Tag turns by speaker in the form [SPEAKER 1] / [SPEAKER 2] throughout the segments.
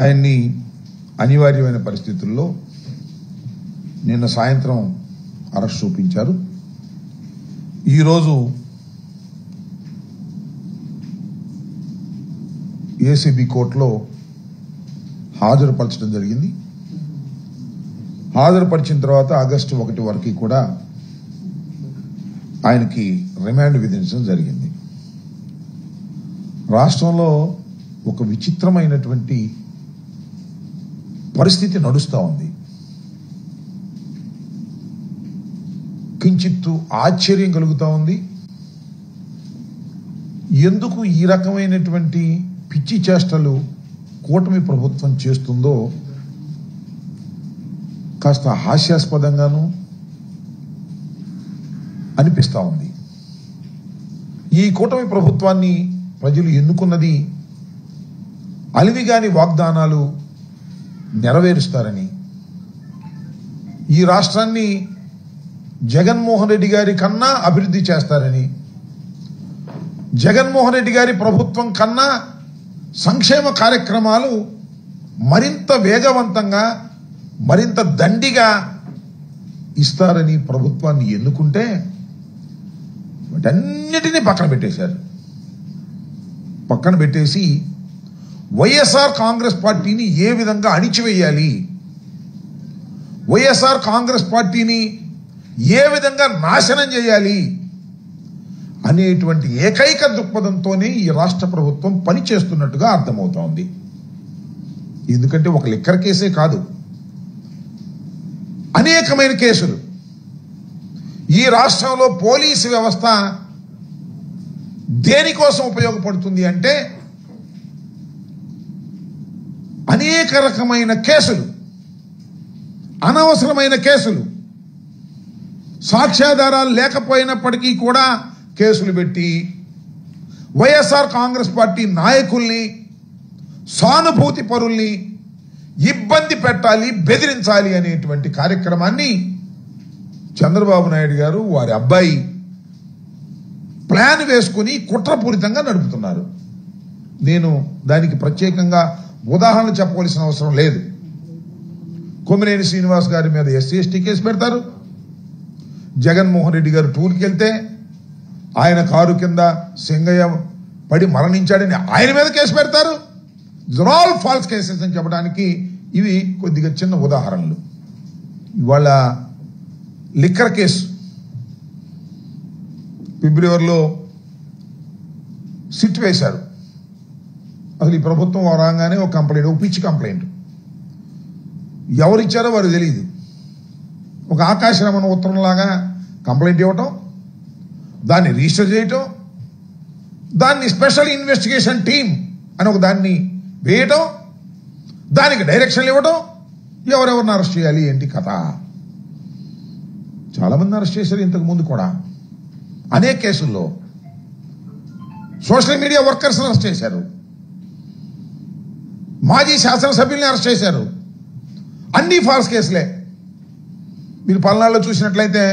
[SPEAKER 1] ఆయన్ని అనివార్యమైన పరిస్థితుల్లో నిన్న సాయంత్రం అరెస్ట్ చూపించారు. ఈరోజు ఏసీబీ కోర్టులో హాజరుపరచడం జరిగింది. హాజరుపరిచిన తర్వాత ఆగస్టు 1 వరకు కూడా ఆయనకి రిమాండ్ విధించడం జరిగింది. రాష్ట్రంలో ఒక విచిత్రమైనటువంటి పరిస్థితి నడుస్తూ ఉంది. కించిత్తు ఆశ్చర్యం కలుగుతూ ఉంది. ఎందుకు ఈ రకమైనటువంటి పిచ్చి చేష్టలు కూటమి ప్రభుత్వం చేస్తుందో కాస్త హాస్యాస్పదంగాను అనిపిస్తూ ఉంది. ఈ కూటమి ప్రభుత్వాన్ని ప్రజలు ఎన్నుకున్నది అలివిగాని వాగ్దానాలు నెరవేరుస్తారని, ఈ రాష్ట్రాన్ని జగన్మోహన్ రెడ్డి గారి కన్నా అభివృద్ధి చేస్తారని, జగన్మోహన్ రెడ్డి గారి ప్రభుత్వం కన్నా సంక్షేమ కార్యక్రమాలు మరింత వేగవంతంగా మరింత దండిగా ఇస్తారని ప్రభుత్వాన్ని ఎన్నుకుంటే వాటన్నిటినీ పక్కన పెట్టేశారు. పక్కన పెట్టేసి వైఎస్ఆర్ కాంగ్రెస్ పార్టీని ఏ విధంగా అణిచివేయాలి, వైఎస్ఆర్ కాంగ్రెస్ పార్టీని ఏ విధంగా నాశనం చేయాలి అనేటువంటి ఏకైక దృక్పథంతోనే ఈ రాష్ట్ర ప్రభుత్వం పనిచేస్తున్నట్టుగా అర్థమవుతోంది. ఎందుకంటే ఒక లిక్కర్ కేసే కాదు, అనేకమైన కేసులు. ఈ రాష్ట్రంలో పోలీసు వ్యవస్థ దేనికోసం ఉపయోగపడుతుంది అంటే అనేక రకమైన కేసులు, అనవసరమైన కేసులు, సాక్ష్యాధారాలు లేకపోయినప్పటికీ కూడా కేసులు పెట్టి వైఎస్ఆర్ కాంగ్రెస్ పార్టీ నాయకుల్ని, సానుభూతి పరుల్ని ఇబ్బంది పెట్టాలి, బెదిరించాలి అనేటువంటి కార్యక్రమాన్ని చంద్రబాబు నాయుడు గారు వారి అబ్బాయి ప్లాన్ వేసుకుని కుట్రపూరితంగా నడుపుతున్నారు. నేను దానికి ప్రత్యేకంగా ఉదాహరణలు చెప్పవలసిన అవసరం లేదు. కొమ్మినేని శ్రీనివాస్ గారి మీద SC/ST కేసు పెడతారు. జగన్మోహన్ రెడ్డి గారు టూర్కి వెళ్తే ఆయన కారు కింద సింగయ్య పడి మరణించాడని ఆయన మీద కేసు పెడతారు. ఆల్ ఫాల్స్ కేసెస్ అని చెప్పడానికి ఇవి కొద్దిగా చిన్న ఉదాహరణలు. ఇవాళ లిక్కర్ కేసు ఫిబ్రవరిలో సిట్ వేశారు. అసలు ఈ ప్రభుత్వం రాగానే ఒక కంప్లైంట్, ఒక పిచ్చి కంప్లైంట్, ఎవరిచ్చారో వారు తెలియదు. ఒక ఆకాశరమణ ఉత్తరంలాగా కంప్లైంట్ ఇవ్వటం, దాన్ని రిజిస్టర్ చేయటం, దాన్ని స్పెషల్ ఇన్వెస్టిగేషన్ టీమ్ అని ఒక దాన్ని వేయటం, దానికి డైరెక్షన్లు ఇవ్వటం, ఎవరెవరిని అరెస్ట్ చేయాలి ఏంటి కథ. చాలా మంది అరెస్ట్ చేశారు ఇంతకు ముందు కూడా అనేక కేసుల్లో. సోషల్ మీడియా వర్కర్స్ అరెస్ట్ చేశారు, మాజీ శాసనసభ్యుల్ని అరెస్ట్ చేశారు. అన్ని ఫాల్స్ కేసులే. మీరు పల్నాడులో చూసినట్లయితే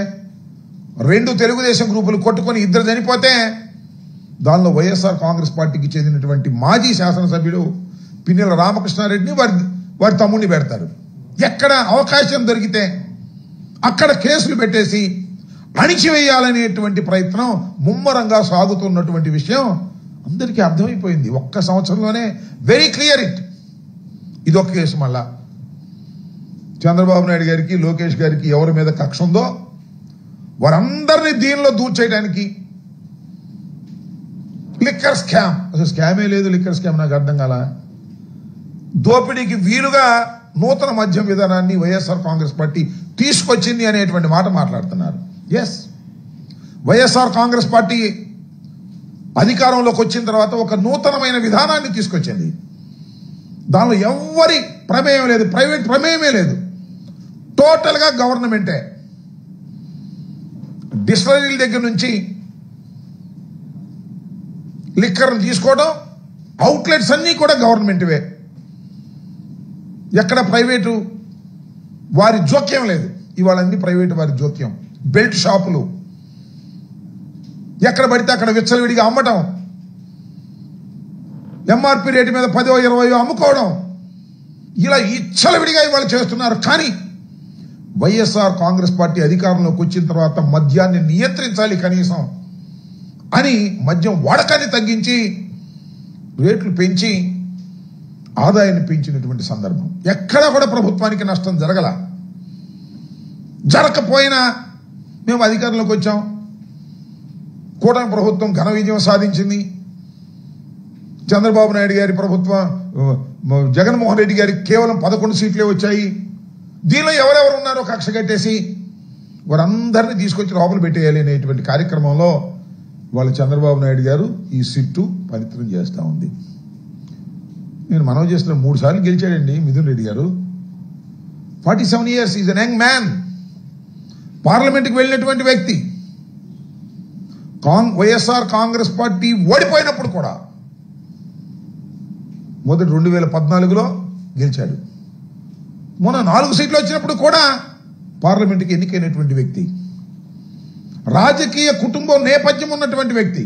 [SPEAKER 1] 2 తెలుగుదేశం గ్రూపులు కొట్టుకొని 2 చనిపోతే దానిలో వైఎస్ఆర్ కాంగ్రెస్ పార్టీకి చెందినటువంటి మాజీ శాసనసభ్యుడు పిన్నెల రామకృష్ణారెడ్డిని వారి తమ్ముడిని పెడతారు. ఎక్కడ అవకాశం దొరికితే అక్కడ కేసులు పెట్టేసి అణిచివేయాలనేటువంటి ప్రయత్నం ముమ్మరంగా సాగుతున్నటువంటి విషయం అందరికీ అర్థమైపోయింది. ఒక్క సంవత్సరంలోనే వెరీ క్లియర్ ఇట్. ఇదొక కేసు. మళ్ళా చంద్రబాబు నాయుడు గారికి, లోకేష్ గారికి ఎవరి మీద కక్ష ఉందో వారందరినీ దీనిలో దూర్చేయడానికి లిక్కర్ స్కామ్. అసలు స్కామే లేదు, లిక్కర్ స్కామ్ నాకు అర్థం కాల. దోపిడీకి వీలుగా నూతన మద్యం విధానాన్ని వైఎస్ఆర్ కాంగ్రెస్ పార్టీ తీసుకొచ్చింది అనేటువంటి మాట మాట్లాడుతున్నారు. ఎస్, వైఎస్ఆర్ కాంగ్రెస్ పార్టీ అధికారంలోకి వచ్చిన తర్వాత ఒక నూతనమైన విధానాన్ని తీసుకొచ్చింది. దానిలో ఎవరి ప్రమేయం లేదు, ప్రైవేట్ ప్రమేయమే లేదు, టోటల్గా గవర్నమెంటే. డిస్టిలరీల దగ్గర నుంచి లిక్కర్ని తీసుకోవడం, అవుట్లెట్స్ అన్నీ కూడా గవర్నమెంట్వే. ఎక్కడ ప్రైవేటు వారి జోక్యం లేదు. ఇవాళ అన్ని ప్రైవేటు వారి జోక్యం. బెల్ట్ షాపులు, ఎక్కడ పడితే అక్కడ విచ్చలవిడిగా అమ్మటం, ఎంఆర్పి రేటు మీద 10-20 అమ్ముకోవడం, ఇలా ఇచ్చలవిడిగా ఇవాళ చేస్తున్నారు. కానీ వైఎస్ఆర్ కాంగ్రెస్ పార్టీ అధికారంలోకి వచ్చిన తర్వాత మద్యాన్ని నియంత్రించాలి కనీసం అని మద్యం వాడకాన్ని తగ్గించి రేట్లు పెంచి ఆదాయాన్ని పెంచినటువంటి సందర్భం. ఎక్కడా కూడా ప్రభుత్వానికి నష్టం జరగకపోయినా మేము అధికారంలోకి వచ్చాం, కూటమి ప్రభుత్వం ఘన విజయం సాధించింది, చంద్రబాబు నాయుడు గారి ప్రభుత్వం జగన్మోహన్ రెడ్డి గారికి కేవలం 11 సీట్లే వచ్చాయి, దీనిలో ఎవరెవరు ఉన్నారో కక్ష కట్టేసి వారందరినీ తీసుకొచ్చి లోపల పెట్టేయాలి అనేటువంటి కార్యక్రమంలో వాళ్ళు చంద్రబాబు నాయుడు గారు ఈ సిట్టు పవిత్రం చేస్తూ ఉంది. నేను మనవి చేస్తున్న 3 సార్లు గెలిచాడండి మిథున్ రెడ్డి గారు. 47 years, is an young man. పార్లమెంట్కి వెళ్ళినటువంటి వ్యక్తి. వైఎస్ఆర్ కాంగ్రెస్ పార్టీ ఓడిపోయినప్పుడు కూడా మొదటి 2014లో గెలిచాడు. మొన్న 4 సీట్లు వచ్చినప్పుడు కూడా పార్లమెంట్కి ఎన్నికైనటువంటి వ్యక్తి. రాజకీయ కుటుంబం నేపథ్యం ఉన్నటువంటి వ్యక్తి.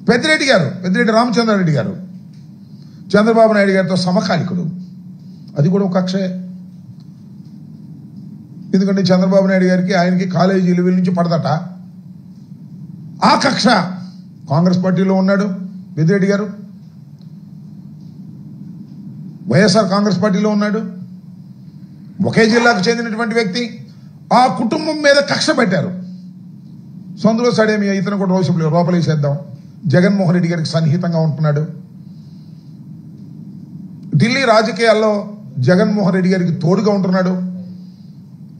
[SPEAKER 1] పెద్దిరెడ్డి రామచంద్రారెడ్డి గారు చంద్రబాబు నాయుడు గారితో సమకాలికుడు. అది కూడా ఒక కక్షే. ఎందుకంటే చంద్రబాబు నాయుడు గారికి ఆయనకి కాలేజీ లెవెల్ నుంచి పడదట. ఆ కక్ష కాంగ్రెస్ పార్టీలో ఉన్నాడు పెద్దిరెడ్డి గారు, వైఎస్ఆర్ కాంగ్రెస్ పార్టీలో ఉన్నాడు, ఒకే జిల్లాకు చెందినటువంటి వ్యక్తి. ఆ కుటుంబం మీద కక్ష పెట్టారు. సొందులో సడేమి ఇతను కూడా లోపలేసేద్దాం. జగన్మోహన్ రెడ్డి గారికి సన్నిహితంగా ఉంటున్నాడు. ఢిల్లీ రాజకీయాల్లో జగన్మోహన్ రెడ్డి గారికి తోడుగా ఉంటున్నాడు.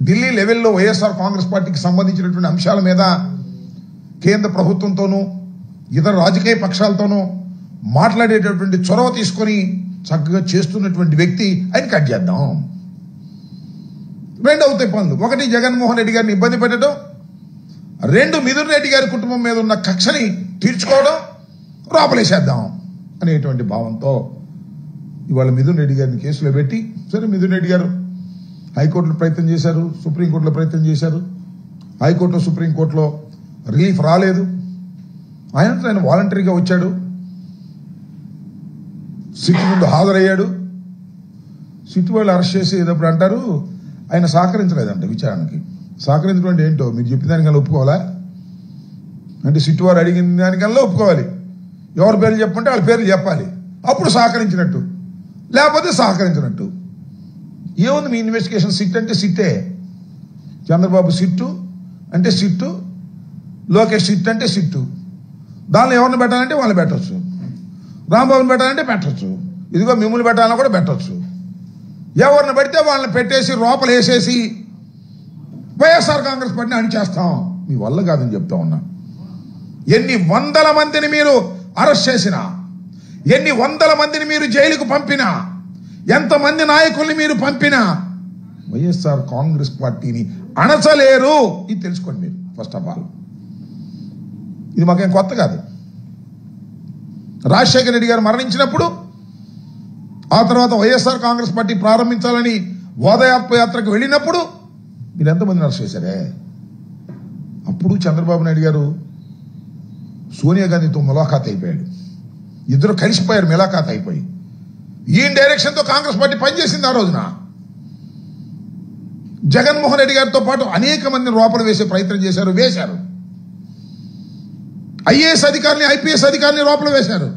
[SPEAKER 1] ఢిల్లీ లెవెల్లో వైఎస్ఆర్ కాంగ్రెస్ పార్టీకి సంబంధించినటువంటి అంశాల మీద కేంద్ర ప్రభుత్వంతోనూ ఇతర రాజకీయ పక్షాలతోనూ మాట్లాడేటటువంటి చొరవ తీసుకొని చక్కగా చేస్తున్నటువంటి వ్యక్తి. ఆయన కట్ చేద్దాం. 2 అవుతాయి పనులు. 1, జగన్మోహన్ రెడ్డి గారిని ఇబ్బంది పెట్టడం, 2, మిథున్ రెడ్డి గారి కుటుంబం మీద ఉన్న కక్షని తీర్చుకోవడం, లోపలేసేద్దాం అనేటువంటి భావంతో ఇవాళ మిథున్ రెడ్డి గారిని కేసులో పెట్టి, సరే మిథున్ రెడ్డి గారు హైకోర్టులో ప్రయత్నం చేశారు, సుప్రీంకోర్టులో ప్రయత్నం చేశారు. హైకోర్టులో సుప్రీంకోర్టులో రిలీఫ్ రాలేదు. ఆయన వాలంటరీగా వచ్చాడు, సిట్ ముందు హాజరయ్యాడు. సిట్ వాళ్ళు అరెస్ట్ చేసేటప్పుడు అంటారు ఆయన సహకరించలేదంట విచారణకి. సహకరించడం అంటే ఏంటో మీరు చెప్పిన దానికల్లా ఒప్పుకోవాలా? అంటే సిట్ వారు అడిగిన దానికల్లా ఒప్పుకోవాలి. ఎవరి పేర్లు చెప్పంటే వాళ్ళ పేర్లు చెప్పాలి, అప్పుడు సహకరించినట్టు, లేకపోతే సహకరించినట్టు. ఏముంది మీ ఇన్వెస్టిగేషన్? సిట్ అంటే సిట్టే. చంద్రబాబు సిట్టు అంటే సిట్టు, లోకేష్ సిట్ అంటే సిట్టు. దానిలో ఎవరిని పెట్టాలంటే వాళ్ళని పెట్టవచ్చు, రాంబాబుని పెట్టాలంటే పెట్టచ్చు, ఇదిగో మిమ్మల్ని పెట్టాలన్నా కూడా పెట్టచ్చు. ఎవరిని పెడితే వాళ్ళని పెట్టేసి లోపల వేసేసి వైఎస్ఆర్ కాంగ్రెస్ పార్టీని అణిచేస్తాం. మీ వల్ల కాదని చెప్తా ఉన్నా. ఎన్ని వందల మందిని మీరు అరెస్ట్ చేసినా, ఎన్ని వందల మందిని మీరు జైలుకు పంపినా, ఎంతమంది నాయకుల్ని మీరు పంపినా వైఎస్ఆర్ కాంగ్రెస్ పార్టీని అణచలేరు. ఇది తెలుసుకోండి మీరు. ఫస్ట్ ఆఫ్ ఆల్ ఇది మాకేం కొత్త కాదు. రాజశేఖర రెడ్డి గారు మరణించినప్పుడు, ఆ తర్వాత వైఎస్ఆర్ కాంగ్రెస్ పార్టీ ప్రారంభించాలని ఓదయాత్రకు వెళ్ళినప్పుడు మీరు ఎంతమందిని అరెస్ట్ చేశారే. అప్పుడు చంద్రబాబు నాయుడు గారు సోనియా గాంధీతో ములాఖాత్ అయిపోయాడు. ఇద్దరు కలిసిపోయారు ములాఖాత్ అయిపోయి. ఈయన డైరెక్షన్తో కాంగ్రెస్ పార్టీ పనిచేసింది. ఆ రోజున జగన్మోహన్ రెడ్డి గారితో పాటు అనేక మందిని లోపల వేసే ప్రయత్నం వేశారు. ఐఏఎస్ అధికారిని, ఐపీఎస్ అధికారిని లోపల వేశారు.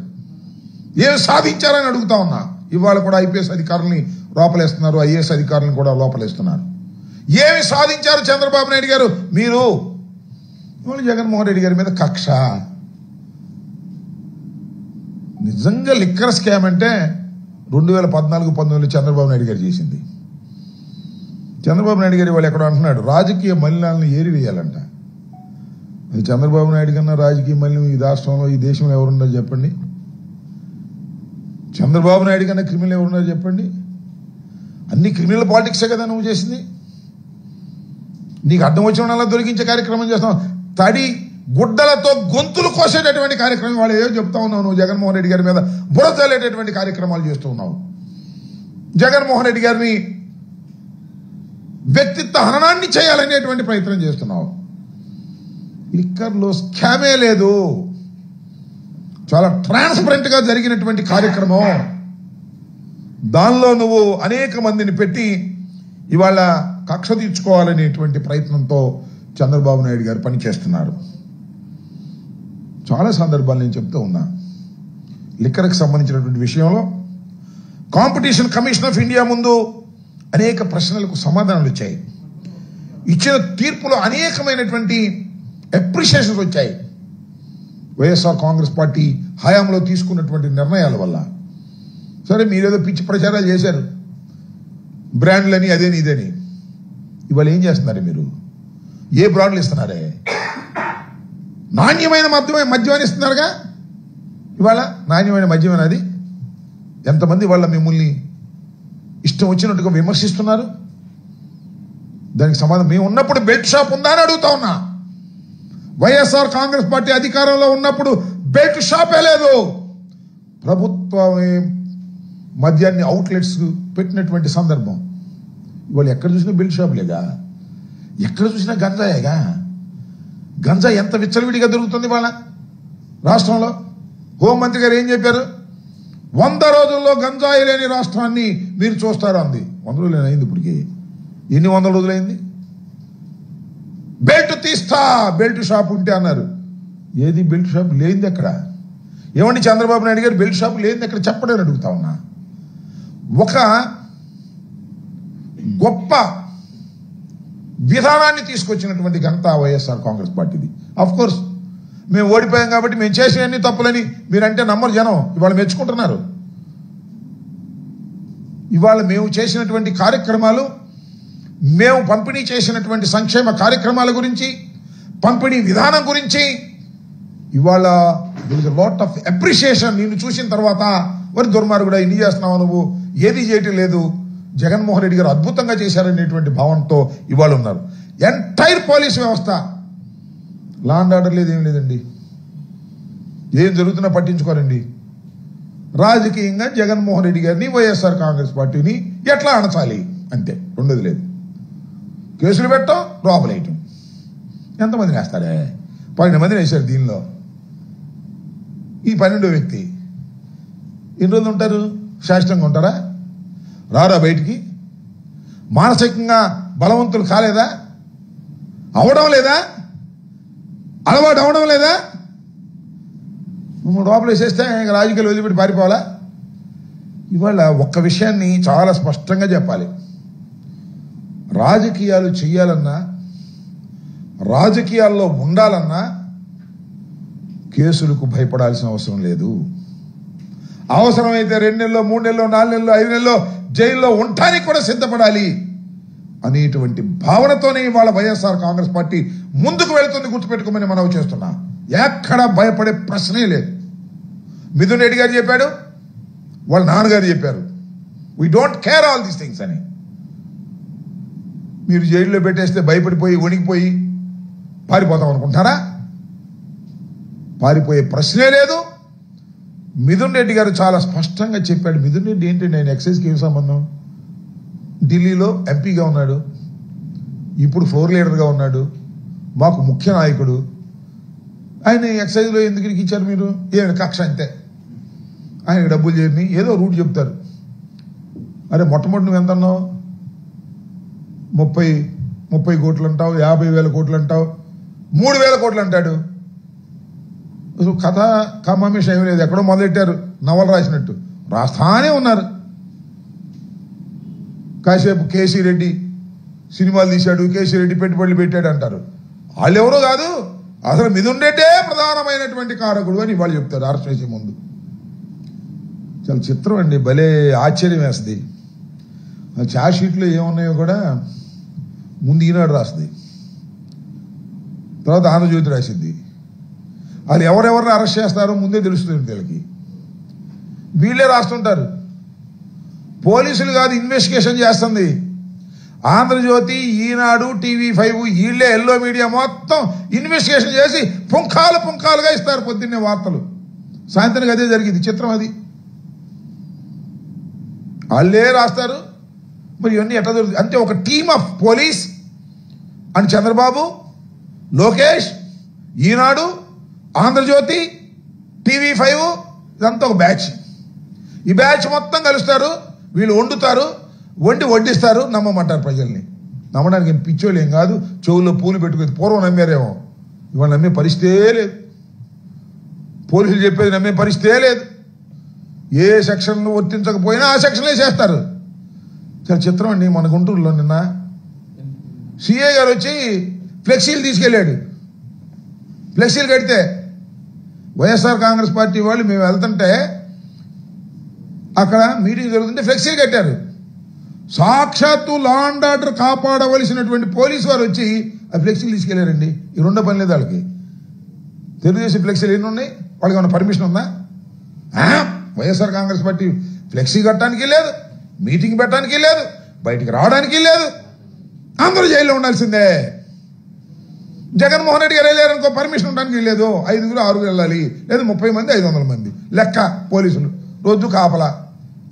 [SPEAKER 1] ఏం సాధించారని అడుగుతా ఉన్నా. ఇవాళ కూడా ఐపీఎస్ అధికారుల్ని లోపలేస్తున్నారు, ఐఏఎస్ అధికారులను కూడా లోపలేస్తున్నారు. ఏమి సాధించారు చంద్రబాబు నాయుడు గారు? మీరు ఇవాళ జగన్మోహన్ రెడ్డి గారి మీద కక్ష. నిజంగా లిక్కర్ స్కామ్ అంటే 2014-19 చంద్రబాబు నాయుడు గారు చేసింది. చంద్రబాబు నాయుడు గారు వాళ్ళు ఎక్కడో అంటున్నాడు రాజకీయ మలినాలను ఏరివేయాలంట. అది చంద్రబాబు నాయుడు కన్నా రాజకీయ మలినం ఈ రాష్ట్రంలో, ఈ దేశంలో ఎవరున్నారు చెప్పండి? చంద్రబాబు నాయుడు కన్నా క్రిమినల్ ఎవరున్నారు చెప్పండి? అన్ని క్రిమినల్ పాలిటిక్సే కదా నువ్వు చేసింది. నీకు అడ్డం వచ్చిన వాళ్ళ దొరికించే కార్యక్రమం చేస్తావు. తడి గుడ్డలతో గొంతులు కోసేటటువంటి కార్యక్రమం వాళ్ళు ఏదో చెప్తా ఉన్నావు. నువ్వు జగన్మోహన్ రెడ్డి గారి మీద బురదలేటటువంటి కార్యక్రమాలు చేస్తూ ఉన్నావు. జగన్మోహన్ రెడ్డి గారిని వ్యక్తిత్వ హననాన్ని చేయాలనేటువంటి ప్రయత్నం చేస్తున్నావు. లిక్కర్లో స్కామే లేదు. చాలా ట్రాన్స్పరెంట్ గా జరిగినటువంటి కార్యక్రమం. దానిలో నువ్వు అనేక మందిని పెట్టి ఇవాళ కక్ష తీర్చుకోవాలనేటువంటి ప్రయత్నంతో చంద్రబాబు నాయుడు గారు పనిచేస్తున్నారు. చాలా సందర్భాలు నేను చెప్తూ ఉన్నా. లిక్కర్కి సంబంధించినటువంటి విషయంలో కాంపిటీషన్ కమిషన్ ఆఫ్ ఇండియా ముందు అనేక ప్రశ్నలకు సమాధానాలు వచ్చాయి. ఇచ్చిన తీర్పులో అనేకమైనటువంటి అప్రిషియేషన్స్ వచ్చాయి. వైఎస్ఆర్ కాంగ్రెస్ పార్టీ హయాంలో తీసుకున్నటువంటి నిర్ణయాల వల్ల. సరే, మీరేదో పిచ్చి ప్రచారాలు చేశారు, బ్రాండ్లని అదేని ఇదేని. ఇవాళ ఏం చేస్తున్నారు మీరు? ఏ బ్రాండ్లు ఇస్తున్నారే? నాణ్యమైన మద్యమాన్ని ఇస్తున్నారుగా. ఇవాళ నాణ్యమైన మద్యం అది ఎంతమంది వాళ్ళ మిమ్మల్ని ఇష్టం వచ్చినట్టుగా విమర్శిస్తున్నారు. దానికి సమాధానం, మేము ఉన్నప్పుడు బెల్ట్ షాప్ ఉందా అని అడుగుతా ఉన్నా. వైఎస్ఆర్ కాంగ్రెస్ పార్టీ అధికారంలో ఉన్నప్పుడు బెల్ట్ షాపే లేదు. ప్రభుత్వమే మద్యాన్ని అవుట్లెట్స్ పెట్టినటువంటి సందర్భం. ఇవాళ ఎక్కడ చూసినా బెల్ట్ షాప్ లేదా, ఎక్కడ చూసినా గంజాయేగా. గంజా ఎంత విచ్చలవిడిగా దొరుకుతుంది వాళ్ళ రాష్ట్రంలో. హోంమంత్రి గారు ఏం చెప్పారు? 100 రోజుల్లో గంజాయి లేని రాష్ట్రాన్ని మీరు చూస్తారు అంది. 100 రోజులు అయింది ఇప్పటికి. ఎన్ని 100 రోజులైంది? బెల్ట్ తీస్తా, బెల్ట్ షాప్ ఉంటే అన్నారు. ఏది బెల్ట్ షాప్ లేనిది ఎక్కడ? ఏమండి చంద్రబాబు నాయుడు గారు బెల్ట్ షాప్ లేనిది ఎక్కడ చెప్పడని అడుగుతా ఉన్నా. ఒక గొప్ప విధానాన్ని తీసుకొచ్చినటువంటి ఘనత వైఎస్ఆర్ కాంగ్రెస్ పార్టీది. అఫ్ కోర్స్ మేము ఓడిపోయాం కాబట్టి మేము చేసేవన్నీ తప్పులని మీరంటే నమ్మరు జనం. ఇవాళ మెచ్చుకుంటున్నారు. ఇవాళ మేము చేసినటువంటి కార్యక్రమాలు, మేము పంపిణీ చేసినటువంటి సంక్షేమ కార్యక్రమాల గురించి, పంపిణీ విధానం గురించి ఇవాళ లాట్ ఆఫ్ అప్రిషియేషన్. నిన్ను చూసిన తర్వాత మరి దుర్మార్గుడా ఇన్ని చేస్తున్నావు నువ్వు, ఏది చేయటం లేదు, జగన్మోహన్ రెడ్డి గారు అద్భుతంగా చేశారనేటువంటి భావనతో ఇవాళ ఉన్నారు. ఎంటైర్ పోలీస్ వ్యవస్థ, లా అండ్ ఆర్డర్ లేదు, ఏం లేదండి. ఏం జరుగుతున్నా పట్టించుకోరండి. రాజకీయంగా జగన్మోహన్ రెడ్డి గారిని, వైఎస్ఆర్ కాంగ్రెస్ పార్టీని ఎట్లా అణచాలి అంతే, రెండోది లేదు. కేసులు పెట్టడం, లోపలేయటం. ఎంతమందిని వేస్తారే? 12 మందిని వేశారు దీనిలో. ఈ 12వ వ్యక్తి ఎన్ని రోజులు ఉంటారు? శాశ్వతంగా ఉంటారా? రారా బయటికి? మానసికంగా బలవంతులు కాలేదా? అవడం లేదా? అలవాటు అవడం లేదా? లోపల వేసేస్తే రాజకీయాలు వదిలిపెట్టి పారిపోవాలా? ఇవాళ ఒక్క విషయాన్ని చాలా స్పష్టంగా చెప్పాలి. రాజకీయాలు చెయ్యాలన్నా, రాజకీయాల్లో ఉండాలన్నా కేసులకు భయపడాల్సిన అవసరం లేదు. అవసరమైతే 2 నెలల్లో, 3 నెలల్లో, 4 నెలల్లో, 5 నెలల్లో జైల్లో ఉండటానికి కూడా సిద్ధపడాలి అనేటువంటి భావనతోనే ఇవాళ వైఎస్ఆర్ కాంగ్రెస్ పార్టీ ముందుకు వెళుతుంది. గుర్తుపెట్టుకోమని మనవి చేస్తున్నా. ఎక్కడ భయపడే ప్రశ్నే లేదు. మిథున్ రెడ్డి గారు చెప్పాడు, వాళ్ళ నాన్నగారు చెప్పారు, we don't care all these things అని. మీరు జైల్లో పెట్టేస్తే భయపడిపోయి వణికిపోయి పారిపోతాం అనుకుంటారా? పారిపోయే ప్రశ్నే లేదు. మిథున్ రెడ్డి గారు చాలా స్పష్టంగా చెప్పాడు. మిథున్ రెడ్డి ఏంటంటే ఆయన ఎక్సైజ్కి ఏం సంబంధం? ఢిల్లీలో ఎంపీగా ఉన్నాడు, ఇప్పుడు ఫ్లోర్ లీడర్గా ఉన్నాడు, మాకు ముఖ్య నాయకుడు. ఆయన ఎక్సైజ్లో ఎందుకు ఇచ్చారు మీరు? ఏమైనా కక్ష అంతే. ఆయనకి డబ్బులు చేయని ఏదో రూట్ చెప్తారు. అరే మొట్టమొదటి నువ్వు ఎంత అన్నావు? 30 కోట్లు అంటావు, 50,000 కోట్లు అంటావు, 3,000 కోట్లు అంటాడు. అసలు కథ కమామేష్ ఏమీ లేదు. ఎక్కడో మొదలెట్టారు నవల రాసినట్టు రాస్తానే ఉన్నారు. కాసేపు కేసీ రెడ్డి సినిమాలు తీశాడు, కేసీ రెడ్డి పెట్టుబడులు పెట్టాడు అంటారు. వాళ్ళు ఎవరో కాదు, అసలు మిథున్ రెడ్డే ప్రధానమైనటువంటి కారకుడు అని వాళ్ళు చెప్తారు అరెస్ట్ చేసే ముందు. చాలా చిత్రం అండి, భలే ఆశ్చర్యం వేస్తుంది. ఛార్జ్ షీట్లో ఏమున్నాయో కూడా ముందు ఈనాడు రాస్తుంది, తర్వాత ఆంధ్రజ్యోతి రాసింది. వాళ్ళు ఎవరెవరిని అరెస్ట్ చేస్తారో ముందే తెలుస్తుంది వీళ్ళకి. వీళ్ళే రాస్తుంటారు. పోలీసులు కాదు ఇన్వెస్టిగేషన్ చేస్తుంది. ఆంధ్రజ్యోతి, ఈనాడు, TV5 వీళ్ళే, ఎల్లో మీడియా మొత్తం ఇన్వెస్టిగేషన్ చేసి పుంఖాలుగా ఇస్తారు పొద్దున్నే వార్తలు. సాయంత్రానికి అదే జరిగింది. చిత్రం అది. వాళ్ళే రాస్తారు. మరి ఇవన్నీ ఎట్లా జరుగుతుంది అంటే ఒక team of police and Chandrababu, Lokesh, Eenadu, Andhrajyothy, TV5 ఇదంతా ఒక బ్యాచ్. ఈ బ్యాచ్ మొత్తం కలుస్తారు. వీళ్ళు వండుతారు, వడ్డిస్తారు, నమ్మమంటారు ప్రజల్ని. నమ్మడానికి ఏం పిచ్చోళ్ళు ఏం కాదు, చెవుల్లో పూలు పెట్టుకుని పూర్వం నమ్మారేమో, ఇవాళ నమ్మే పరిస్థితే లేదు. పోలీసులు చెప్పేది నమ్మే పరిస్థితే లేదు. ఏ సెక్షన్లు వర్తించకపోయినా ఆ సెక్షన్లే చేస్తారు. చాలా చిత్రం అండి. మన గుంటూరులో నిన్న సిఐ గారు వచ్చి ఫ్లెక్సీలు తీసుకెళ్ళాడు. ఫ్లెక్సీలు కడితే వైఎస్ఆర్ కాంగ్రెస్ పార్టీ వాళ్ళు మేము వెళ్తుంటే అక్కడ మీటింగ్ జరుగుతుంటే ఫ్లెక్సీలు కట్టారు. సాక్షాత్తు లా అండ్ ఆర్డర్ కాపాడవలసినటువంటి పోలీసు వారు వచ్చి ఆ ఫ్లెక్సీలు తీసుకెళ్లారండి. ఈ రెండో పని లేదు వాళ్ళకి. తెలుగుదేశం ఫ్లెక్సీలు ఎన్ని ఉన్నాయి? వాళ్ళకి ఏమైనా పర్మిషన్ ఉందా? వైఎస్ఆర్ కాంగ్రెస్ పార్టీ ఫ్లెక్సీ కట్టడానికి లేదు, మీటింగ్ పెట్టడానికి లేదు, బయటికి రావడానికి లేదు. అందరూ జైల్లో ఉండాల్సిందే. జగన్మోహన్ రెడ్డి గారు వెళ్ళారనుకో పర్మిషన్ ఉండడానికి లేదు. 5 6 వెళ్ళాలి, లేదా 30 మంది 500 మంది లెక్క పోలీసులు రోజు కాపలా.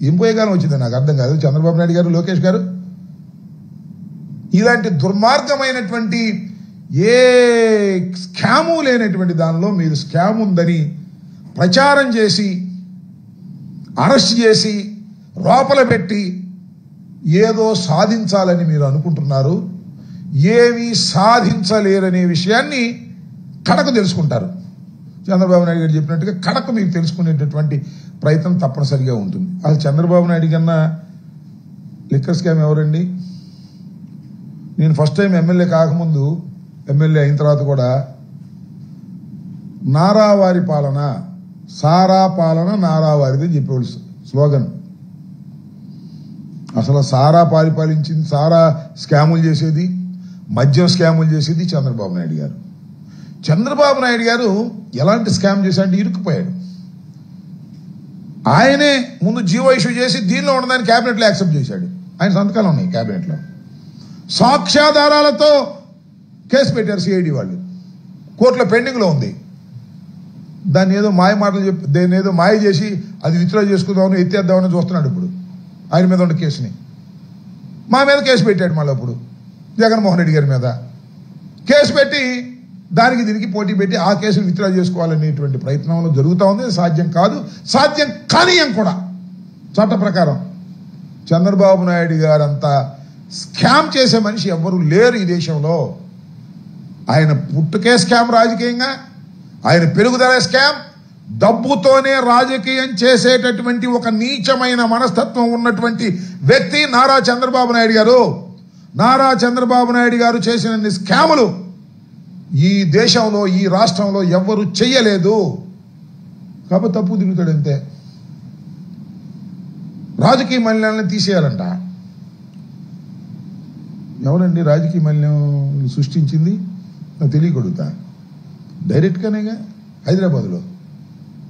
[SPEAKER 1] ఏం పోయేకాలం వచ్చింది నాకు అర్థం కాదు. చంద్రబాబు నాయుడు గారు, లోకేష్ గారు ఇలాంటి దుర్మార్గమైనటువంటి ఏ స్కాము లేనటువంటి దానిలో మీరు స్కామ్ ఉందని ప్రచారం చేసి అరెస్ట్ చేసి లోపల పెట్టి ఏదో సాధించాలని మీరు అనుకుంటున్నారు. ఏమీ సాధించలేరనే విషయాన్ని కడకు తెలుసుకుంటారు. చంద్రబాబు నాయుడు గారు చెప్పినట్టుగా కడకు మీకు తెలుసుకునేటటువంటి ప్రయత్నం తప్పనిసరిగా ఉంటుంది. అసలు చంద్రబాబు నాయుడు కన్నా లిక్కర్ స్కామ్ ఎవరండి? నేను ఫస్ట్ టైం ఎమ్మెల్యే కాకముందు, ఎమ్మెల్యే అయిన తర్వాత కూడా నారావారి పాలన, సారా పాలన నారావారిది అని చెప్పేవాళ్ళు స్లోగన్. అసలు సారా పరిపాలించింది, సారా స్కాములు చేసేది, మద్యం స్కాములు చేసేది చంద్రబాబు నాయుడు గారు. చంద్రబాబు నాయుడు గారు ఎలాంటి స్కామ్ చేశాడంటే ఇరుక్కుపోయాడు. ఆయనే ముందు జీవో ఇష్యూ చేసి దీనిలో ఉన్నదాన్ని క్యాబినెట్లో యాక్సెప్ట్ చేశాడు. ఆయన సంతకాలు ఉన్నాయి క్యాబినెట్లో. సాక్ష్యాధారాలతో కేసు పెట్టారు సిఐడి వాళ్ళు. కోర్టులో పెండింగ్లో ఉంది. దాన్ని ఏదో మాయ మాటలు చెప్పి దాన్ని ఏదో మాయ చేసి అది విత్డ్రా చేసుకుందామని ఎత్తేద్దామని చూస్తున్నాడు. ఇప్పుడు ఆయన మీద ఉన్న కేసుని మా మీద కేసు పెట్టాడు. మళ్ళీ అప్పుడు జగన్మోహన్ రెడ్డి గారి మీద కేసు పెట్టి దానికి దీనికి పోటీ పెట్టి ఆ కేసును విత్డ్రా చేసుకోవాలనేటువంటి ప్రయత్నంలో జరుగుతూ ఉంది. సాధ్యం కాదు, సాధ్యం కానీయం కూడా చట్ట ప్రకారం. చంద్రబాబు నాయుడు గారంతా స్కామ్ చేసే మనిషి ఎవ్వరూ లేరు ఈ దేశంలో. ఆయన పుట్టుకే స్కామ్ రాజకీయంగా, ఆయన పెరుగుదల స్కామ్, డబ్బుతోనే రాజకీయం చేసేటటువంటి ఒక నీచమైన మనస్తత్వం ఉన్నటువంటి వ్యక్తి నారా చంద్రబాబు నాయుడు గారు. నారా చంద్రబాబు నాయుడు గారు చేసిన స్కాములు ఈ దేశంలో, ఈ రాష్ట్రంలో ఎవ్వరూ చెయ్యలేదు. కాబట్టి తప్పు తిరుగుతాడు అంతే. రాజకీయ మలినాలను తీసేయాలంట. ఎవరండి రాజకీయ మలినం సృష్టించింది? నాకు తెలియకూడదా? డైరెక్ట్గానేగా హైదరాబాద్లో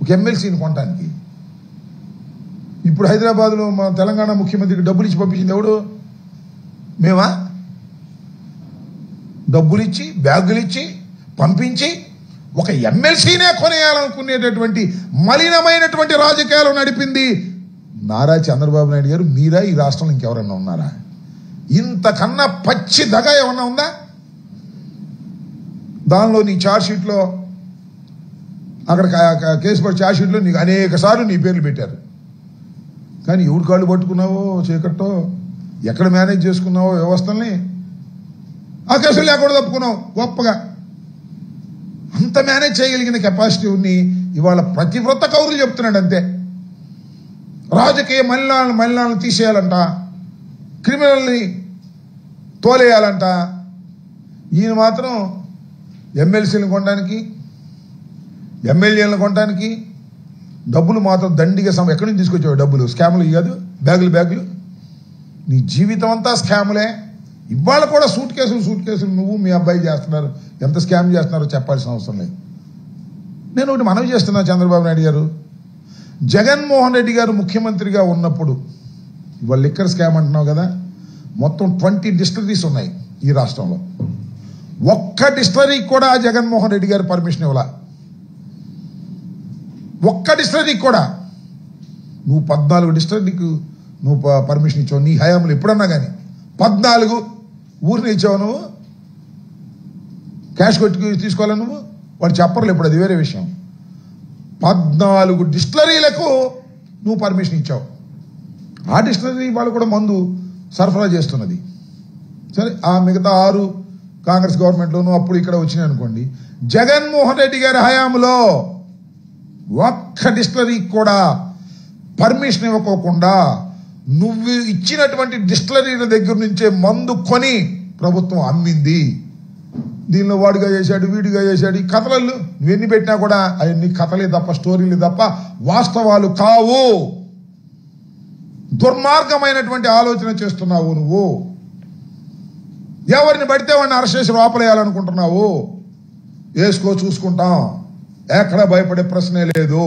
[SPEAKER 1] ఒక ఎమ్మెల్సీని కొనడానికి. ఇప్పుడు హైదరాబాద్లో మన తెలంగాణ ముఖ్యమంత్రికి డబ్బులు ఇచ్చి పంపించింది ఎవడు? మేమా? డబ్బులు ఇచ్చి, బ్యాగులు ఇచ్చి పంపించి ఒక ఎమ్మెల్సీనే కొనేయాలనుకునేటటువంటి మలినమైనటువంటి రాజకీయాలు నడిపింది నారా చంద్రబాబు నాయుడు గారు. మీరా ఈ రాష్ట్రంలో ఇంకెవరన్నా ఉన్నారా? ఇంతకన్నా పచ్చి దగ ఏమన్నా ఉందా? దానిలో నీ ఛార్జ్ షీట్లో, అక్కడ కేసు పడి ఛార్జ్ షీట్లో నీకు అనేక సార్లు నీ పేర్లు పెట్టారు. కానీ ఎవడు కాళ్ళు పట్టుకున్నావో చీకట్టో, ఎక్కడ మేనేజ్ చేసుకున్నావో వ్యవస్థల్ని, ఆ కేసులు లేకుండా తప్పుకున్నావు గొప్పగా. అంత మేనేజ్ చేయగలిగిన కెపాసిటీ ఉన్ని ఇవాళ ప్రతివ్రత కౌరులు చెప్తున్నాడు అంతే. రాజకీయ మలినాలను తీసేయాలంట, క్రిమినల్ని తోలేయాలంట. ఈయన మాత్రం ఎమ్మెల్సీలను కొనడానికి, ఎమ్మెల్యేలను కొనడానికి డబ్బులు మాత్రం దండిగా ఎక్కడి నుంచి తీసుకొచ్చావు డబ్బులు? స్కాములు కాదు, బ్యాగులు. నీ జీవితం అంతా స్కాములే. ఇవాళ కూడా సూట్ కేసులు నువ్వు మీ అబ్బాయి చేస్తున్నారు. ఎంత స్కామ్ చేస్తున్నారో చెప్పాల్సిన అవసరం లేదు. నేను ఒకటి మనవి చేస్తున్నా, చంద్రబాబు నాయుడు గారు, జగన్మోహన్ రెడ్డి గారు ముఖ్యమంత్రిగా ఉన్నప్పుడు, ఇవాళ లిక్కర్ స్కామ్ అంటున్నావు కదా, మొత్తం 20 డిస్టిలరీస్ ఉన్నాయి ఈ రాష్ట్రంలో. ఒక్క డిస్టిలరీకి కూడా జగన్మోహన్ రెడ్డి గారు పర్మిషన్ ఇవ్వాల. ఒక్క డిస్టిలరీకి కూడా. నువ్వు 14 డిస్టిలరీకి నువ్వు పర్మిషన్ ఇచ్చావు నీ హయాంలో. ఎప్పుడన్నా కానీ 14 ఊరిని ఇచ్చావు నువ్వు. క్యాష్ కొట్టి తీసుకోవాలి నువ్వు. వాడు చెప్పర్లు ఇప్పుడు, అది వేరే విషయం. 14 డిస్టిలరీలకు నువ్వు పర్మిషన్ ఇచ్చావు. ఆ డిస్టిలరీ వాళ్ళు కూడా మందు సరఫరా చేస్తున్నది. సరే, ఆ మిగతా 6 కాంగ్రెస్ గవర్నమెంట్లోనూ అప్పుడు ఇక్కడ వచ్చినాయి అనుకోండి. జగన్మోహన్ రెడ్డి గారి హయాంలో ఒక్క డిస్టిలరీకి కూడా పర్మిషన్ ఇవ్వకోకుండా నువ్వు ఇచ్చినటువంటి డిస్టిలరీల దగ్గర నుంచే మందు కొని ప్రభుత్వం అమ్మింది. దీనిలో వాడుగా చేశాడు, వీడిగా చేశాడు, ఈ కథలు నువ్వెన్ని పెట్టినా కూడా అవన్నీ కథలే తప్ప, స్టోరీలు తప్ప వాస్తవాలు కావు. దుర్మార్గమైనటువంటి ఆలోచన చేస్తున్నావు నువ్వు. ఎవరిని పడితే వాడిని అరెస్ట్ చేసి లోపలేయాలనుకుంటున్నావు. వేసుకో, చూసుకుంటాం, ఎక్కడ భయపడే ప్రశ్నే లేదు.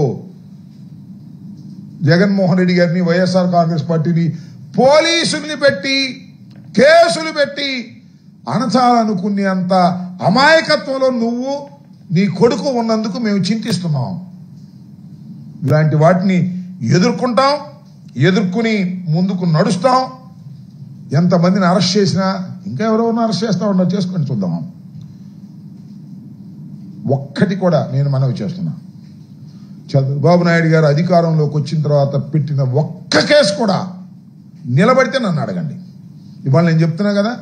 [SPEAKER 1] జగన్మోహన్ రెడ్డి గారిని, వైఎస్ఆర్ కాంగ్రెస్ పార్టీని పోలీసుల్ని పెట్టి కేసులు పెట్టి అణచాలనుకునేంత అమాయకత్వంలో నువ్వు నీ కొడుకు ఉన్నందుకు మేము చింతిస్తున్నాం. ఇలాంటి వాటిని ఎదుర్కొంటాం, ఎదుర్కొని ముందుకు నడుస్తాం. ఎంతమందిని అరెస్ట్ చేసినా, ఇంకా ఎవరెవరిని అరెస్ట్ చేస్తా ఉన్నా చేసుకొని చూద్దాం. ఒక్కటి కూడా నేను మనవి చేస్తున్నా, చంద్రబాబు నాయుడు గారు అధికారంలోకి వచ్చిన తర్వాత పెట్టిన ఒక్క కేసు కూడా నిలబడితే నన్ను అడగండి. ఇవాళ నేను చెప్తున్నా కదా,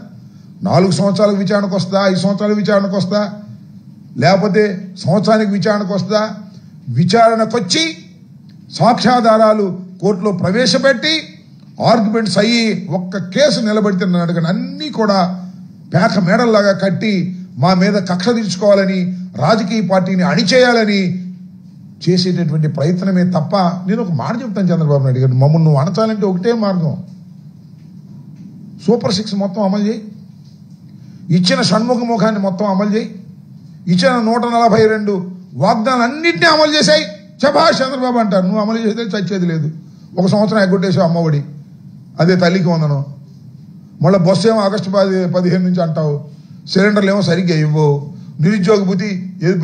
[SPEAKER 1] 4 సంవత్సరాలకు విచారణకు వస్తా, 5 సంవత్సరాలకు విచారణకు వస్తా, లేకపోతే సంవత్సరానికి విచారణకు వస్తా. విచారణకు వచ్చి సాక్ష్యాధారాలు కోర్టులో ప్రవేశపెట్టి ఆర్గ్యుమెంట్స్ అయ్యి ఒక్క కేసు నిలబడితే నన్ను అడగండి. అన్నీ కూడా పేక మేడల్లాగా కట్టి మా మీద కక్ష తీర్చుకోవాలని, రాజకీయ పార్టీని అణిచేయాలని చేసేటటువంటి ప్రయత్నమే తప్ప. నేను ఒక మాట చెప్తాను చంద్రబాబు నాయుడు గారు, మమ్మల్ని నువ్వు అణచాలంటే ఒకటే మార్గం, సూపర్ 6 మొత్తం అమలు చేయి, ఇచ్చిన షణ్ముఖముఖాన్ని మొత్తం అమలు చేయి, ఇచ్చిన 142 వాగ్దానాలు అన్నింటినీ అమలు చేశాయి. శభాష్ చంద్రబాబు అంటారు. నువ్వు అమలు చేస్తే చచ్చేది లేదు. 1 సంవత్సరం ఎగ్గొట్టేసావు అమ్మఒడి, అదే తల్లికి వందనం. మళ్ళీ బస్సు ఏమో ఆగస్టు 15 నుంచి అంటావు, సిలిండర్లు ఏమో సరిగ్గా ఇవ్వవు, నిరుద్యోగ భృతి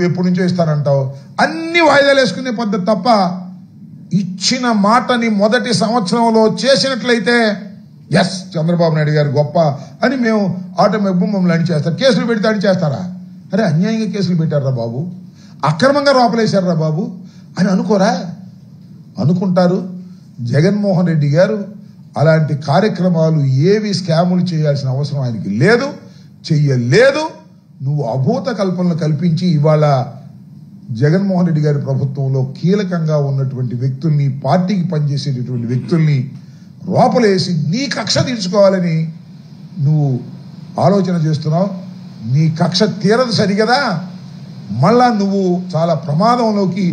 [SPEAKER 1] ఎప్పటి నుంచో ఇస్తానంటావు. అన్ని వాయిదాలు వేసుకునే పద్ధతి తప్ప ఇచ్చిన మాటని మొదటి సంవత్సరంలో చేసినట్లయితే ఎస్ చంద్రబాబు నాయుడు గారు గొప్ప అని మేము ఆటోమేటిక్ మమ్మల్ని అణి చేస్తారు. కేసులు పెడితే అణి చేస్తారా? అరే అన్యాయంగా కేసులు పెట్టారా బాబు, అక్రమంగా లోపలేశారా బాబు అని అనుకోరా? అనుకుంటారు. జగన్మోహన్ రెడ్డి గారు అలాంటి కార్యక్రమాలు ఏవి స్కాములు చేయాల్సిన అవసరం ఆయనకి లేదు, చెయ్యలేదు. నువ్వు అభూత కల్పనలు కల్పించి ఇవాళ జగన్మోహన్ రెడ్డి గారి ప్రభుత్వంలో కీలకంగా ఉన్నటువంటి వ్యక్తుల్ని, పార్టీకి పనిచేసేటటువంటి వ్యక్తుల్ని లోపలేసి నీ కక్ష తీర్చుకోవాలని నువ్వు ఆలోచన చేస్తున్నావు. నీ కక్ష తీరదు సరిగదా, మళ్ళా నువ్వు చాలా ప్రమాదంలోకి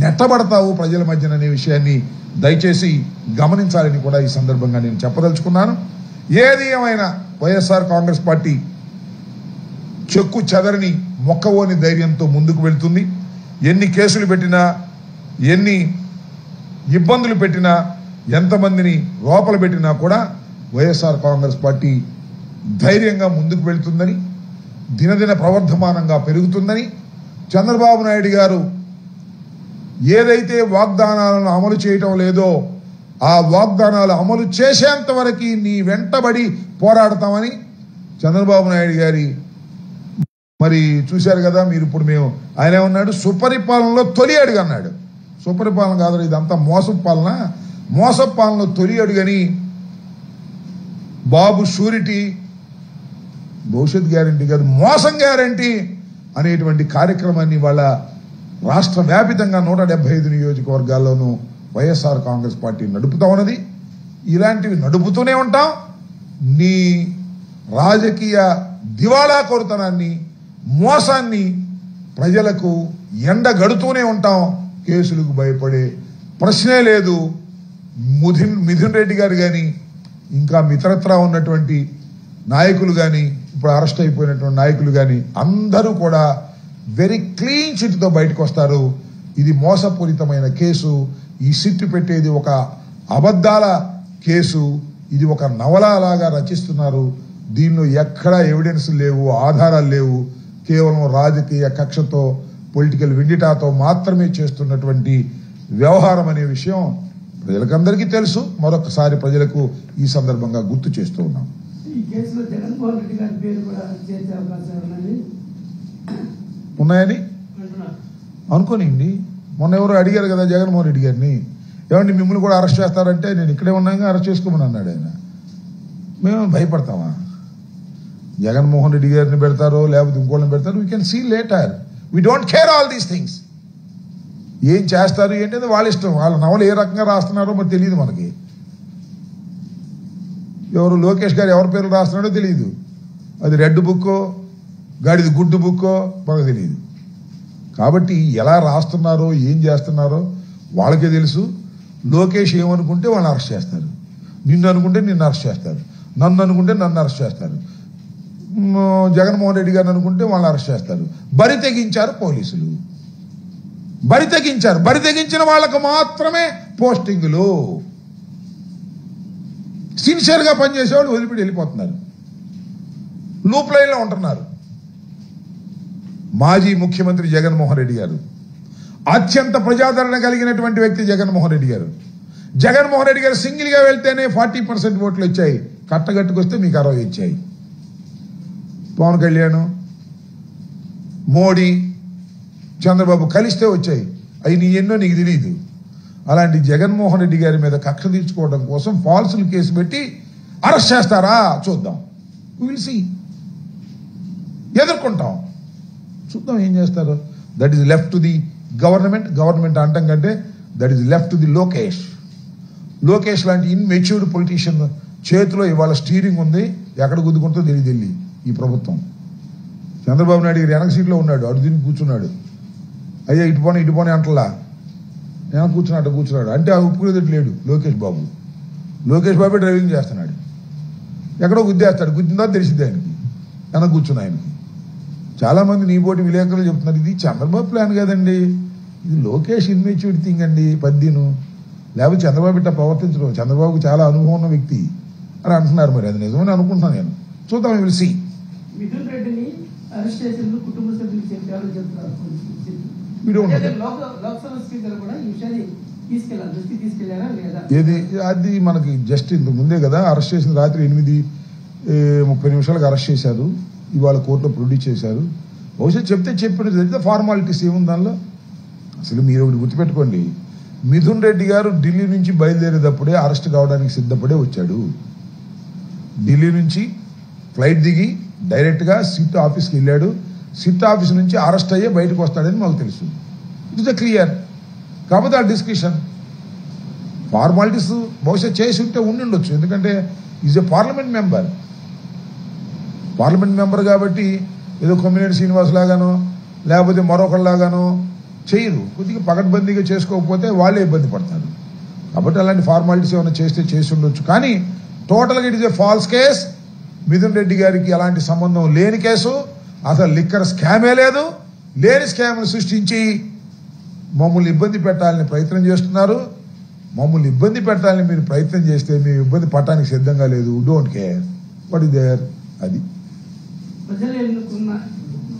[SPEAKER 1] నెట్టబడతావు ప్రజల మధ్యన అనే విషయాన్ని దయచేసి గమనించాలని కూడా ఈ సందర్భంగా నేను చెప్పదలుచుకున్నాను. ఏది ఏమైనా వైఎస్ఆర్ కాంగ్రెస్ పార్టీ చెక్కు చెదరని మొక్కవోని ధైర్యంతో ముందుకు వెళ్తుంది. ఎన్ని కేసులు పెట్టినా, ఎన్ని ఇబ్బందులు పెట్టినా, ఎంతమందిని లోపల పెట్టినా కూడా వైఎస్ఆర్ కాంగ్రెస్ పార్టీ ధైర్యంగా ముందుకు వెళ్తుందని, దినదిన ప్రవర్ధమానంగా పెరుగుతుందని, చంద్రబాబు నాయుడు గారు ఏదైతే వాగ్దానాలను అమలు చేయటం లేదో ఆ వాగ్దానాలు అమలు చేసేంత వరకు నీ వెంటబడి పోరాడతామని చంద్రబాబు నాయుడు గారి మరి చూశారు కదా మీరు. ఇప్పుడు మేము ఆయన ఏమన్నాడు, సుపరిపాలనలో తొలి అడుగు అన్నాడు. సుపరిపాలన కాదు, ఇదంతా మోసపు పాలన, మోసపు పాలనలో తొలి అడుగని బాబు షూరిటీ, భవిష్యత్ గ్యారంటీ కాదు మోసం గ్యారంటీ అనేటువంటి కార్యక్రమాన్ని వాళ్ళ రాష్ట్ర వ్యాపితంగా 175 నియోజకవర్గాల్లోనూ వైఎస్ఆర్ కాంగ్రెస్ పార్టీ నడుపుతా ఉన్నది. ఇలాంటివి నడుపుతూనే ఉంటాం. నీ రాజకీయ దివాళా కోరుతనాన్ని, మోసాన్ని ప్రజలకు ఎండగడుతూనే ఉంటాం. కేసులకు భయపడే ప్రశ్నే లేదు. మిథున్ రెడ్డి గారు కానీ, ఇంకా మిత్రత్రా ఉన్నటువంటి నాయకులు కానీ, ఇప్పుడు అరెస్ట్ అయిపోయినటువంటి నాయకులు కానీ అందరూ కూడా వెరీ క్లీన్ చిట్తో బయటకు వస్తారు. ఇది మోసపూరితమైన కేసు. ఈ సిట్టు పెట్టేది ఒక అబద్ధాల కేసు. ఇది ఒక నవలలాగా రచిస్తున్నారు. దీనిలో ఎక్కడా ఎవిడెన్స్ లేవు, ఆధారాలు లేవు. కేవలం రాజకీయ కక్షతో, పొలిటికల్ విండిటాతో మాత్రమే చేస్తున్నటువంటి వ్యవహారం అనే విషయం ప్రజలకందరికీ తెలుసు. మరొకసారి ప్రజలకు ఈ సందర్భంగా గుర్తు చేస్తూ ఉన్నాం. ఉన్నాయని అనుకోనిండి. మొన్న ఎవరు అడిగారు కదా జగన్మోహన్ రెడ్డి గారిని, ఏమంటే మిమ్మల్ని కూడా అరెస్ట్ చేస్తారంటే నేను ఇక్కడే ఉన్నాగా అరెస్ట్ చేసుకోమని అన్నాడు ఆయన. మేము భయపడతామా? జగన్మోహన్ రెడ్డి గారిని పెడతారో లేకపోతే ఇంకోళ్ళని పెడతారో we can see later. We don't care all these things. ఏం చేస్తారు ఏంటంటే వాళ్ళ ఇష్టం. వాళ్ళ నవలు ఏ రకంగా రాస్తున్నారో మరి తెలియదు మనకి. ఎవరు లోకేష్ గారు ఎవరి పేర్లు రాస్తున్నాడో తెలియదు. అది రెడ్ బుక్కో గాడిది గుడ్డు బుక్కో మనకు తెలియదు. కాబట్టి ఎలా రాస్తున్నారో ఏం చేస్తున్నారో వాళ్ళకే తెలుసు. లోకేష్ ఏమనుకుంటే వాళ్ళని అరెస్ట్ చేస్తారు, నిన్ను అనుకుంటే నిన్ను అరెస్ట్ చేస్తారు, నన్ను అనుకుంటే నన్ను అరెస్ట్ చేస్తారు, జగన్మోహన్ రెడ్డి గారిని అనుకుంటే వాళ్ళని అరెస్ట్ చేస్తారు. బరి తెగించారు పోలీసులు, బరి తెగించారు. బరి తెగించిన వాళ్ళకు మాత్రమే పోస్టింగులు. సిన్సియర్గా పనిచేసేవాళ్ళు వదిలిపెట్టి వెళ్ళిపోతున్నారు, లూప్ లైన్లో ఉంటున్నారు. మాజీ ముఖ్యమంత్రి జగన్మోహన్ రెడ్డి గారు, అత్యంత ప్రజాదరణ కలిగినటువంటి వ్యక్తి జగన్మోహన్ రెడ్డి గారు. జగన్మోహన్ రెడ్డి గారు సింగిల్గా వెళ్తేనే 40% ఓట్లు వచ్చాయి, కట్టగట్టుకొస్తే మీకు 60 వచ్చాయి. పవన్ కళ్యాణ్, మోడీ, చంద్రబాబు కలిస్తే వచ్చాయి. అవి నీ ఎన్నో నీకు తెలియదు. అలాంటి జగన్మోహన్ రెడ్డి గారి మీద కక్ష తీర్చుకోవడం కోసం ఫాల్సులు కేసు పెట్టి అరెస్ట్ చేస్తారా? చూద్దాం. Will see. ఎదుర్కొంటాం, చూద్దాం ఏం చేస్తారు. That is left to the government. Government అంటాం కంటే that is left to the Lokesh. Lokesh లాంటి ఇన్మెచ్యూర్డ్ పొలిటీషియన్ చేతిలో ఇవాళ స్టీరింగ్ ఉంది. ఎక్కడ గుద్దుకుంటుందో తెలియదు ఈ ప్రభుత్వం. చంద్రబాబు నాయుడు గారు వెనక సీట్లో ఉన్నాడు, అటు దీన్ని కూర్చున్నాడు. అయ్యా ఇటు పోనీ అంటలా, నేను కూర్చున్నాడు అంటే ఆ ఉప్పుకునేది లేడు లోకేష్ బాబు. లోకేష్ బాబే డ్రైవింగ్ చేస్తున్నాడు. ఎక్కడో గుద్దేస్తాడు, గుద్దిందా తెలిసింది ఆయనకి, వెనక కూర్చున్న ఆయనకి. చాలామంది నీ పోటీ విలేకరులు చెప్తున్నారు ఇది చంద్రబాబు ప్లాన్ కదండి, ఇది లోకేష్ ఇన్మెచ్యూర్డ్ థింగ్ అండి, పద్దీను. లేకపోతే చంద్రబాబు ఇట్లా ప్రవర్తించడం, చంద్రబాబుకు చాలా అనుభవం ఉన్న వ్యక్తి అని అంటున్నారు. మరి అది నిజమని అనుకుంటున్నాను నేను. చూద్దాం, విల్ సీ.
[SPEAKER 2] మిథున్ రెడ్డిని అరెస్ట్ చేసేందుకు కుటుంబ సభ్యులు చెప్పారని చెప్తున్నారు. లోక్సభ స్పీకర్ కూడా ఈ విషయాన్ని తీసుకెళ్లారా లేదా?
[SPEAKER 1] ఏది అది మనకి జస్ట్ ఇంతకు ముందే కదా అరెస్ట్ చేసిన. రాత్రి 8:30 అరెస్ట్ చేశారు. ఇవాళ కోర్టులో ప్రొడ్యూస్ చేశారు. బహుశా చెప్తే చెప్పిన ఫార్మాలిటీస్ ఏముంది దానిలో. అసలు మీరు ఒకటి గుర్తుపెట్టుకోండి, మిథున్ రెడ్డి గారు ఢిల్లీ నుంచి బయలుదేరేటప్పుడే అరెస్ట్ కావడానికి సిద్ధపడే వచ్చాడు. ఢిల్లీ నుంచి ఫ్లైట్ దిగి డైరెక్ట్గా సిట్ ఆఫీస్కి వెళ్ళాడు. సిట్ ఆఫీస్ నుంచి అరెస్ట్ అయ్యే బయటకు వస్తాడని మాకు తెలుసు. It is clear. కాకపోతే ఆ డిస్కషన్ ఫార్మాలిటీస్ బహుశా చేసి ఉంటే ఉండిండొచ్చు. ఎందుకంటే ఈజ్ ఏ పార్లమెంట్ మెంబర్ కాబట్టి ఏదో కొమ్మినేని శ్రీనివాస్ లాగానో లేకపోతే మరొకరిలాగానో చేయరు. కొద్దిగా పకడ్బందీగా చేసుకోకపోతే వాళ్ళే ఇబ్బంది పడతారు. కాబట్టి అలాంటి ఫార్మాలిటీస్ ఏమైనా చేస్తే చేసి ఉండొచ్చు. కానీ టోటల్గా it is a falls case. Mithun Reddy గారికి అలాంటి సంబంధం లేని కేసు. అసలు లిక్కర్ స్కామే లేదు. లేని స్కామ్ను సృష్టించి మమ్మల్ని ఇబ్బంది పెట్టాలని ప్రయత్నం చేస్తున్నారు. మమ్మల్ని ఇబ్బంది పెట్టాలని మీరు ప్రయత్నం చేస్తే మేము ఇబ్బంది పడటానికి సిద్ధంగా లేదు. Don't care what is there. అది
[SPEAKER 2] ప్రజలు ఎన్నుకున్న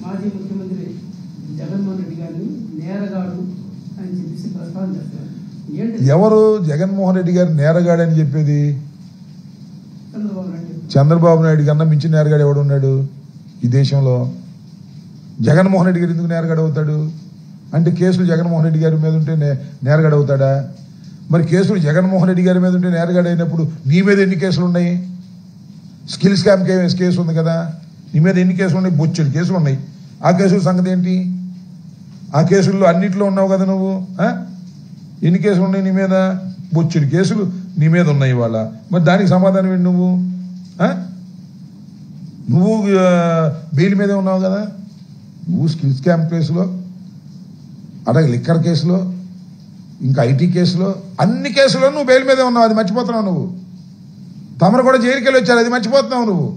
[SPEAKER 2] మాజీ ముఖ్యమంత్రి జగన్మోహన్ రెడ్డి గారిని నేరగాడు అని చెప్పేసి ప్రస్తావన చేస్తారు.
[SPEAKER 1] ఎవరు జగన్మోహన్ రెడ్డి గారు నేరగాడు అని చెప్పేది? చంద్రబాబు నాయుడు కన్నా మించి నేరగాడు ఎవడున్నాడు ఈ దేశంలో? జగన్మోహన్ రెడ్డి గారు ఎందుకు నేరగాడు అవుతాడు? అంటే కేసులు జగన్మోహన్ రెడ్డి గారి మీద ఉంటే నేరగాడు అవుతాడా? మరి కేసులు జగన్మోహన్ రెడ్డి గారి మీద ఉంటే నేరగాడు అయినప్పుడు నీ మీద ఎన్ని కేసులు ఉన్నాయి? స్కిల్ స్కామ్ కేసు ఉంది కదా, నీ మీద ఎన్ని కేసులు ఉన్నాయి? బొచ్చెడు కేసులు ఉన్నాయి. ఆ కేసుల సంగతి ఏంటి? ఆ కేసుల్లో అన్నిట్లో ఉన్నావు కదా నువ్వు. ఎన్ని కేసులు ఉన్నాయి నీ మీద? బొచ్చెడు కేసులు నీ మీద ఉన్నాయి ఇవాళ. మరి దానికి సమాధానం ఏంటి? నువ్వు బెయిల్ మీదే ఉన్నావు కదా. నువ్వు స్కిల్ స్కామ్ కేసులో, అలాగే లిక్కర్ కేసులో, ఇంకా ఐటీ కేసులో, అన్ని కేసులో నువ్వు బెయిల్ మీదే ఉన్నావు. అది మర్చిపోతున్నావు నువ్వు. తమరు కూడా జైలుకి వెళ్ళి వచ్చారు, అది మర్చిపోతున్నావు నువ్వు.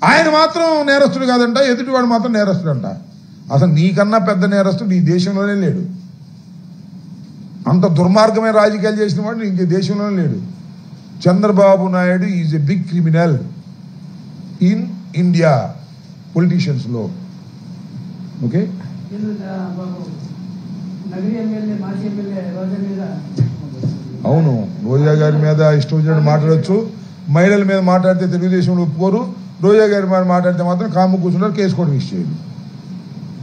[SPEAKER 1] ఆయన మాత్రం నేరస్తుడు కాదంట, ఎదుటివాడు మాత్రం నేరస్తుడు అంట. అసలు నీకన్నా పెద్ద నేరస్తుడు ఈ దేశంలోనే లేడు. అంత దుర్మార్గమైన రాజకీయాలు చేసిన వాడు ఇంక దేశంలోనే లేడు. Chandrababu Naidu is a big criminal in India పొలిటీషియన్స్లో. ఓకే, అవును, రోజా గారి మీద ఇష్టం వచ్చినట్టు మాట్లాడచ్చు. మహిళల మీద మాట్లాడితే తెలుగుదేశంలో ఒప్పుకోరు. రోజా గారి మీద మాట్లాడితే మాత్రం కాము కూర్చున్నారు, కేసు కూడా రిజిస్టర్ చేయదు.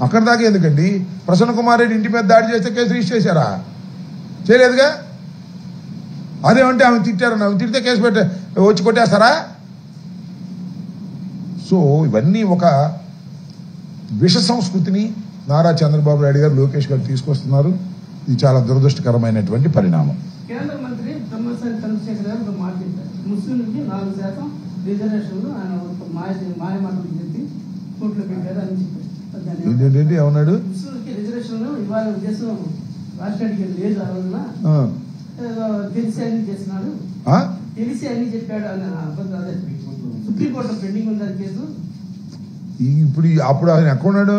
[SPEAKER 1] అక్కడ దాకా ఎందుకండి? ప్రసన్న కుమార్ రెడ్డి ఇంటి మీద దాడి చేస్తే కేసు రిజిస్టర్ చేశారా? చేయలేదుగా. అదేమంటే ఆమె తిట్టారని ఆమె తిడితే కేసు పెట్టే వచ్చి కొట్టేస్తారా? సో ఇవన్నీ ఒక విష సంస్కృతిని నారా చంద్రబాబు నాయుడు గారు, లోకేష్ గారు తీసుకొస్తున్నారు. ఇది చాలా దురదృష్టకరమైనటువంటి పరిణామం.
[SPEAKER 2] కేంద్ర మంత్రి తమ్మసాని చంద్రశేఖర్ గారు ఒక మాట చెప్పారు, ముస్లింలకి 4% రిజర్వేషన్లు ఆయన మాయ మాటలు చెప్పి కోర్టులో పెట్టారు అని చెప్పారు.
[SPEAKER 1] ఏంటి ఏమన్నాడు?
[SPEAKER 2] ముస్లింలకి రిజర్వేషన్లు ఇవాళ ఉద్దేశం రాష్ట్రానికి లేదు, ఆ రోజున తెలిసి అన్ని చేస్తున్నాడు, తెలిసి అన్ని చెప్పాడు అని అబద్ధాలు. సుప్రీంకోర్టులో పెండింగ్ ఉంది కేసు.
[SPEAKER 1] ఇప్పుడు అప్పుడు ఆయన ఎక్కడున్నాడు?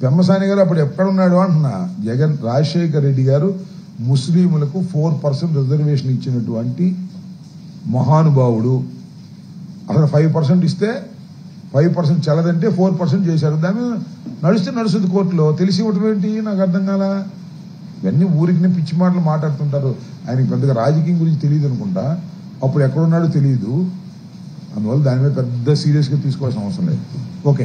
[SPEAKER 1] పెమ్మసాని గారు అప్పుడు ఎక్కడున్నాడు అంటున్నా. జగన్ రాజశేఖర్ రెడ్డి గారు ముస్లింలకు 4% రిజర్వేషన్ ఇచ్చినటువంటి మహానుభావుడు. అసలు 5% ఇస్తే 5% చల్లదంటే 4% చేశారు. దాన్ని నడుస్తుంది కోర్టులో. తెలిసి ఇవ్వటం ఏంటి? నాకు అర్థం కాల. ఇవన్నీ ఊరికి పిచ్చి మాటలు మాట్లాడుతుంటారు. ఆయనకి పెద్దగా రాజకీయం గురించి తెలియదు అనుకుంటా. అప్పుడు ఎక్కడున్నాడో తెలియదు. అందువల్ల దాని మీద పెద్ద సీరియస్గా తీసుకోవాల్సిన అవసరం లేదు. ఓకే.